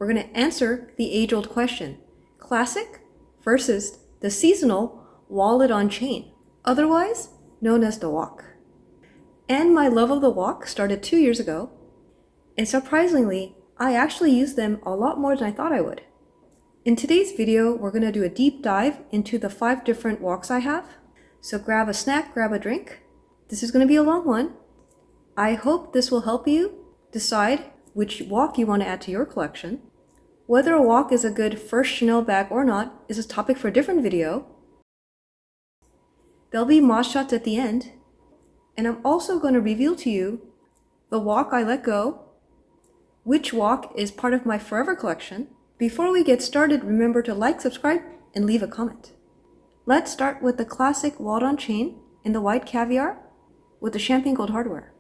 we're going to answer the age-old question, classic versus the seasonal wallet on chain, otherwise known as the WOC. And my love of the WOC started 2 years ago, and surprisingly, I actually use them a lot more than I thought I would. In today's video, we're going to do a deep dive into the 5 different WOCs I have. So grab a snack, grab a drink. This is going to be a long one. I hope this will help you decide which WOC you want to add to your collection. Whether a WOC is a good first Chanel bag or not is a topic for a different video. There'll be mod shots at the end. And I'm also going to reveal to you the WOC I let go, which WOC is part of my forever collection. Before we get started, remember to like, subscribe, and leave a comment. Let's start with the classic wallet on chain in the white Caviar with the champagne gold hardware.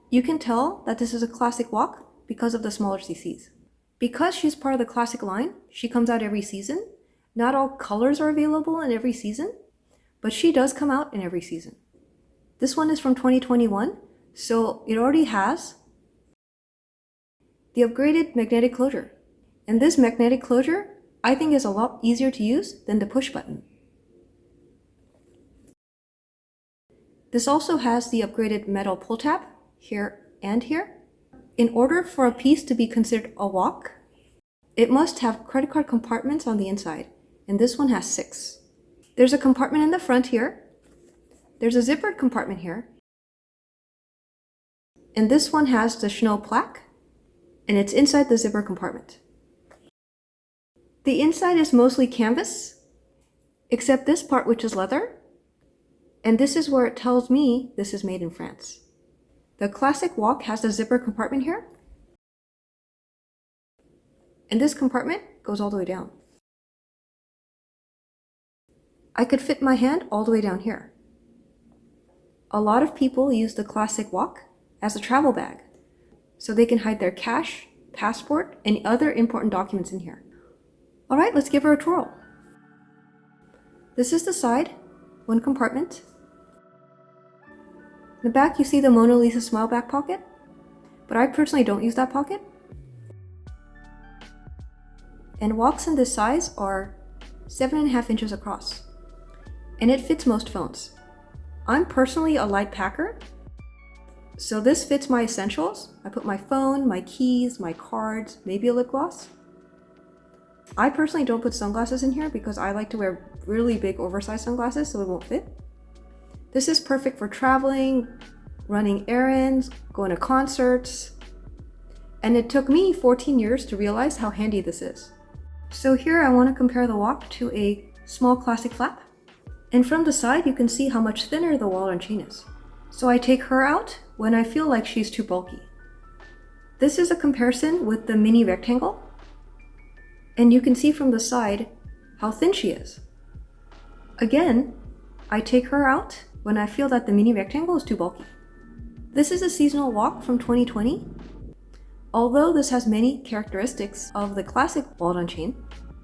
You can tell that this is a classic WOC because of the smaller CCs. Because she's part of the classic line, she comes out every season. Not all colors are available in every season, but she does come out in every season. This one is from 2021, so it already has the upgraded magnetic closure. And this magnetic closure, I think, is a lot easier to use than the push button. This also has the upgraded metal pull tab here and here. In order for a piece to be considered a WOC, it must have credit card compartments on the inside, and this one has 6. There's a compartment in the front here. There's a zippered compartment here. And this one has the Chanel plaque, and it's inside the zipper compartment. The inside is mostly canvas, except this part, which is leather. And this is where it tells me this is made in France. The classic WOC has the zipper compartment here. And this compartment goes all the way down. I could fit my hand all the way down here. A lot of people use the classic WOC as a travel bag, so they can hide their cash, passport, and other important documents in here. All right, let's give her a twirl. This is the side, one compartment. In the back, you see the Mona Lisa smile back pocket, but I personally don't use that pocket. And WOCs in this size are 7.5 inches across, and it fits most phones. I'm personally a light packer, so this fits my essentials. I put my phone, my keys, my cards, maybe a lip gloss. I personally don't put sunglasses in here because I like to wear really big oversized sunglasses so it won't fit. This is perfect for traveling, running errands, going to concerts. And it took me 14 years to realize how handy this is. So here I want to compare the WOC to a small classic flap. And from the side you can see how much thinner the wallet on chain is. So I take her out when I feel like she's too bulky. This is a comparison with the mini rectangle. And you can see from the side how thin she is. Again, I take her out when I feel that the mini rectangle is too bulky. This is a seasonal WOC from 2020. Although this has many characteristics of the classic wallet on chain,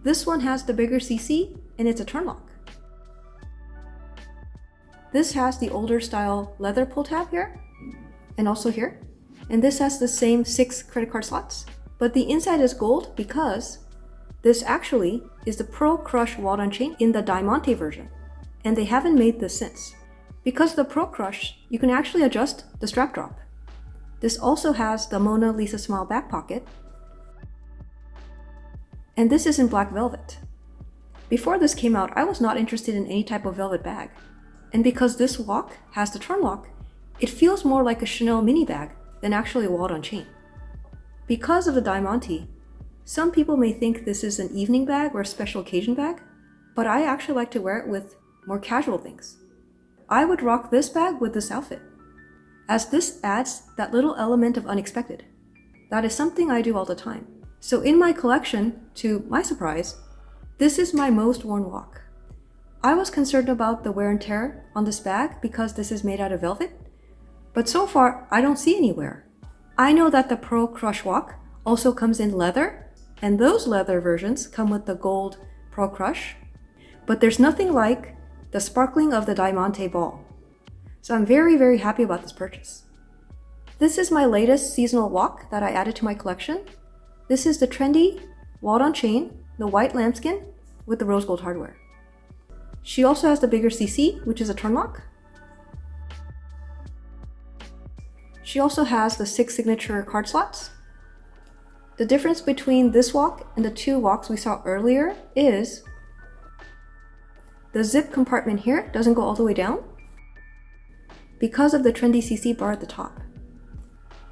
this one has the bigger CC and it's a turn lock. This has the older style leather pull tab here and also here. And this has the same 6 credit card slots, but the inside is gold because this actually is the Pro Crush wallet on chain in the Diamante version, and they haven't made this since. Because of the Pro Crush, you can actually adjust the strap drop. This also has the Mona Lisa smile back pocket, and this is in black velvet. Before this came out, I was not interested in any type of velvet bag, and because this WOC has the turn lock, it feels more like a Chanel mini bag than actually a wallet on chain. Because of the Diamante, some people may think this is an evening bag or a special occasion bag, but I actually like to wear it with more casual things. I would rock this bag with this outfit, as this adds that little element of unexpected. That is something I do all the time. So in my collection, to my surprise, this is my most worn WOC. I was concerned about the wear and tear on this bag because this is made out of velvet, but so far I don't see any wear. I know that the Pro Crush WOC also comes in leather, and those leather versions come with the gold Pro Crush, but there's nothing like the sparkling of the Diamante ball. So I'm very, very happy about this purchase. This is my latest seasonal WOC that I added to my collection. This is the Trendy walled-on chain, the white lambskin with the rose gold hardware. She also has the bigger CC, which is a turn lock. She also has the 6 signature card slots. The difference between this WOC and the 2 WOCs we saw earlier is the zip compartment here doesn't go all the way down because of the Trendy CC bar at the top.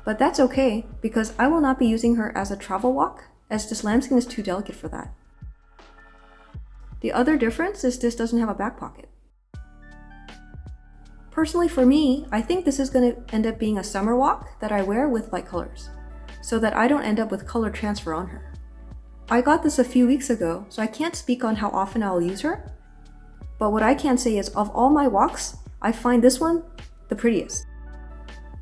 But that's okay because I will not be using her as a travel WOC, as this lambskin is too delicate for that. The other difference is this doesn't have a back pocket. Personally for me, I think this is going to end up being a summer WOC that I wear with light colors, so that I don't end up with color transfer on her. I got this a few weeks ago, so I can't speak on how often I'll use her, but what I can say is of all my WOCs, I find this one the prettiest.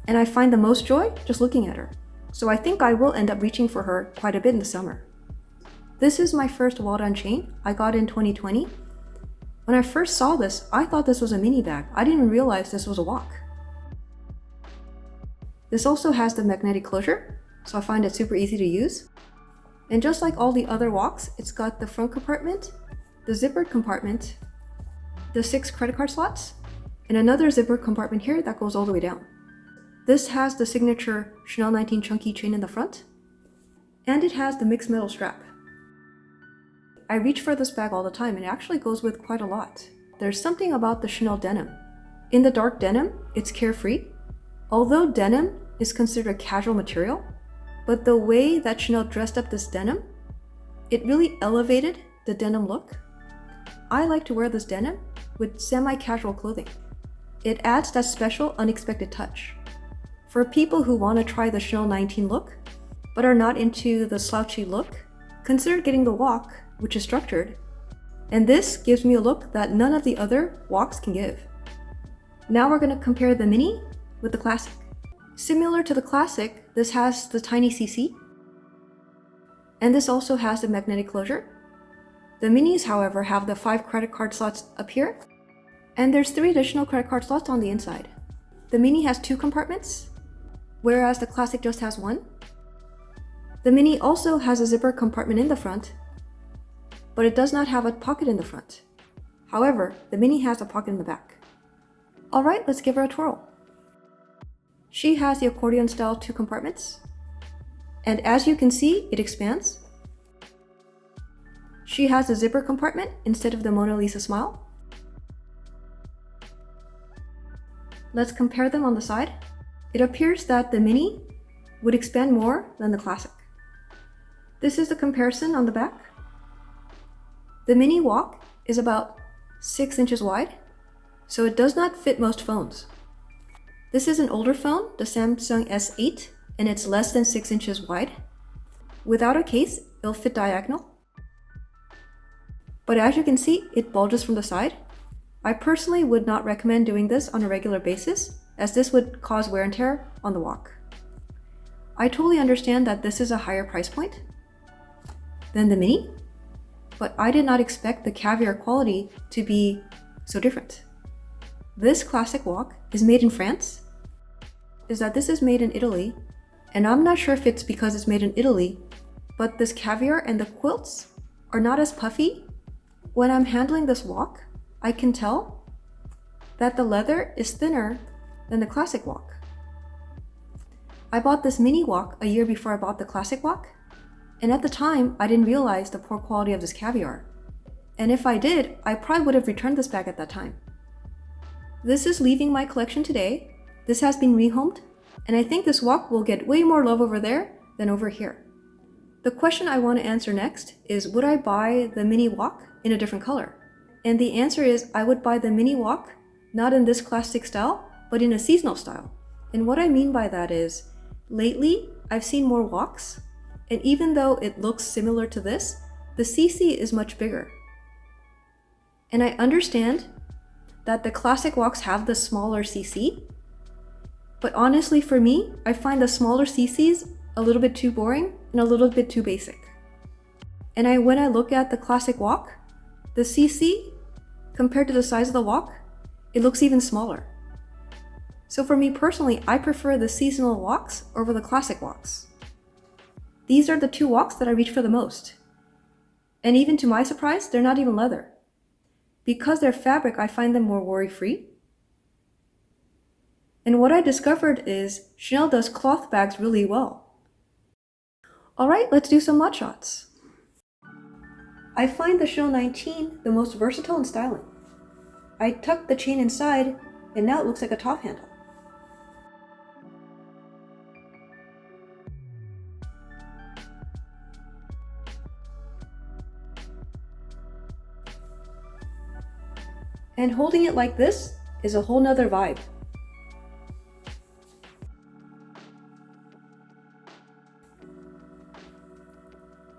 And I find the most joy just looking at her. So I think I will end up reaching for her quite a bit in the summer. This is my first walled-on chain I got in 2020. When I first saw this, I thought this was a mini bag. I didn't even realize this was a WOC. This also has the magnetic closure, so I find it super easy to use. And just like all the other WOCs, it's got the front compartment, the zippered compartment, the 6 credit card slots, and another zippered compartment here that goes all the way down. This has the signature Chanel 19 chunky chain in the front, and it has the mixed metal strap. I reach for this bag all the time and it actually goes with quite a lot. There's something about the Chanel denim. In the dark denim, it's carefree. Although denim is considered a casual material, but the way that Chanel dressed up this denim, it really elevated the denim look. I like to wear this denim with semi-casual clothing. It adds that special, unexpected touch. For people who want to try the Chanel 19 look, but are not into the slouchy look, consider getting the WOC, which is structured. And this gives me a look that none of the other WOCs can give. Now we're going to compare the Mini with the Classic. Similar to the Classic, this has the tiny CC, and this also has the magnetic closure. The Minis, however, have the 5 credit card slots up here, and there's 3 additional credit card slots on the inside. The Mini has 2 compartments, whereas the Classic just has 1. The Mini also has a zipper compartment in the front, but it does not have a pocket in the front. However, the Mini has a pocket in the back. Alright, let's give her a twirl. She has the accordion style 2 compartments, and as you can see, it expands. She has a zipper compartment instead of the Mona Lisa smile. Let's compare them on the side. It appears that the Mini would expand more than the Classic. This is the comparison on the back. The Mini WOC is about 6 inches wide, so it does not fit most phones. This is an older phone, the Samsung S8, and it's less than 6 inches wide. Without a case, it'll fit diagonal. But as you can see, it bulges from the side. I personally would not recommend doing this on a regular basis, as this would cause wear and tear on the WOC. I totally understand that this is a higher price point than the Mini, but I did not expect the Caviar quality to be so different. This Classic WOC is made in France, is that this is made in Italy, and I'm not sure if it's because it's made in Italy, but this Caviar and the quilts are not as puffy. When I'm handling this WOC, I can tell that the leather is thinner than the Classic WOC. I bought this Mini WOC a year before I bought the Classic WOC, and at the time, I didn't realize the poor quality of this Caviar. And if I did, I probably would have returned this bag at that time. This is leaving my collection today. This has been rehomed, and I think this WOC will get way more love over there than over here. The question I want to answer next is, would I buy the Mini WOC in a different color? And the answer is, I would buy the Mini WOC not in this classic style, but in a seasonal style. And what I mean by that is, lately, I've seen more WOCs, and even though it looks similar to this, the CC is much bigger. And I understand that the classic WOCs have the smaller CC, but honestly for me, I find the smaller CCs a little bit too boring and a little bit too basic. And when I look at the classic WOC, the CC, compared to the size of the WOC, it looks even smaller. So for me personally, I prefer the seasonal WOCs over the classic WOCs. These are the two WOCs that I reach for the most. And even to my surprise, they're not even leather. Because they're fabric, I find them more worry-free. And what I discovered is Chanel does cloth bags really well. Alright, let's do some mud shots. I find the Chanel 19 the most versatile in styling. I tucked the chain inside, and now it looks like a top handle. And holding it like this is a whole nother vibe.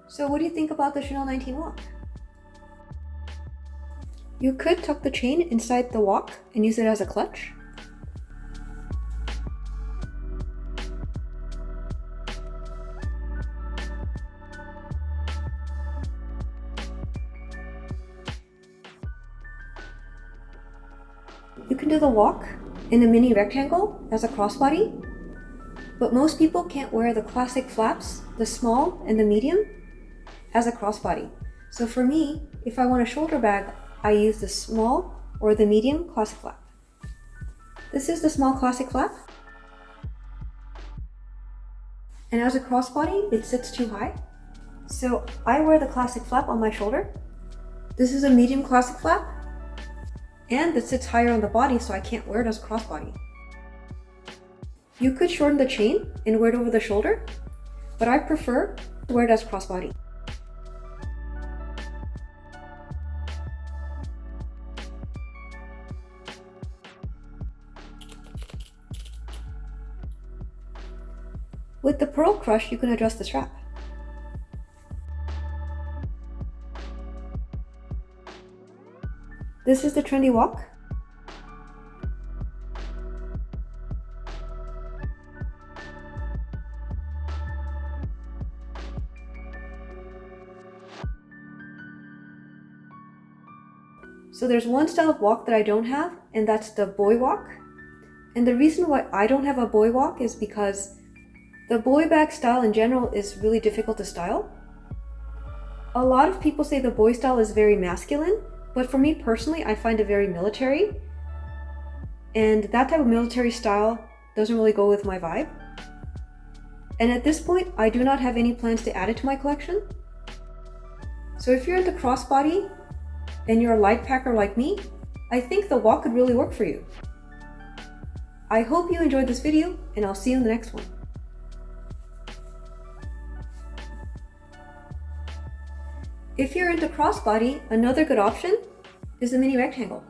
So what do you think about the Chanel 19 WOC? You could tuck the chain inside the WOC and use it as a clutch. You can do the WOC in a mini rectangle as a crossbody, but most people can't wear the classic flaps, the small and the medium, as a crossbody. So for me, if I want a shoulder bag, I use the small or the medium classic flap. This is the small classic flap. And as a crossbody, it sits too high. So I wear the classic flap on my shoulder. This is a medium classic flap. And it sits higher on the body, so I can't wear it as a crossbody. You could shorten the chain and wear it over the shoulder, but I prefer to wear it as a crossbody. With the Pearl Crush, you can adjust the strap. This is the Trendy WOC. So there's one style of WOC that I don't have, and that's the boy WOC. And the reason why I don't have a boy WOC is because the boy bag style in general is really difficult to style. A lot of people say the boy style is very masculine, but for me personally, I find it very military. And that type of military style doesn't really go with my vibe. And at this point, I do not have any plans to add it to my collection. So if you're into crossbody and you're a light packer like me, I think the WOC could really work for you. I hope you enjoyed this video, and I'll see you in the next one. If you're into crossbody, another good option is the mini rectangle.